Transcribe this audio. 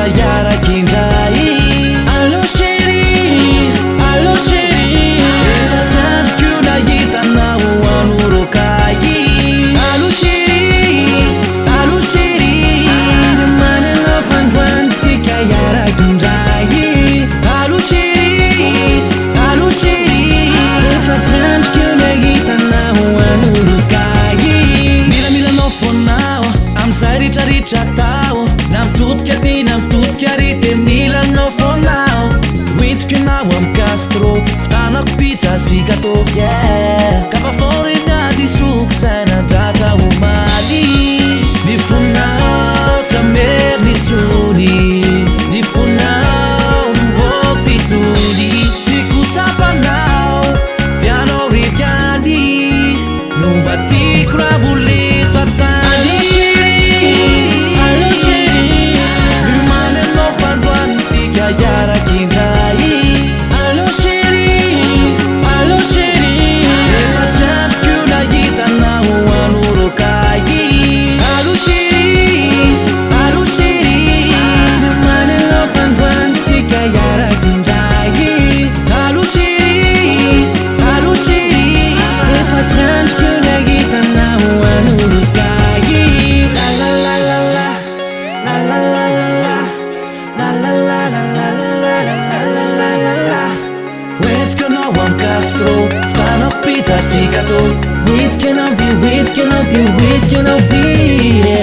iaraky-indray. Allô chérie, allô chérie, efa tsy androko io nahitanao anorokay. Allô chérie, allô chérie, mamy aloha androantsika iaraky-indray. Allô chérie, allô chérie, efa tsy androko io nahitanao anorokay. Milamilanao fonao am'zay ritraritra tao, namitotika ty namitotika ry de milanao fonao. Hoentiko anao am Castro, fitanako pizza sy gâteau. Ka fa forena disoko zay nandratra omaly. Ny fonao samery ny tsony, ny fonao mopitoly. Tiako tsapanao vianao rikiany, no mba tiako raha boleto atany. Allô chérie, allô chérie, mamy anao fandroantsika iaraky-indray. Allô chérie, allô chérie, efa tsy androko io nahitanao anorokay. Allô chérie, allô chérie, mamy anao fandroantsika iaraky-indray. Allô chérie, allô chérie, efa tsy androko io nahitanao anorokay. La la la la la, la la la la la, la la la la la la la la la la la. Hoentiko anao am Castro, fitanako pizza sy gâteau. Hoentiko anao dia hoentiko anao dia hoentiko anao dia.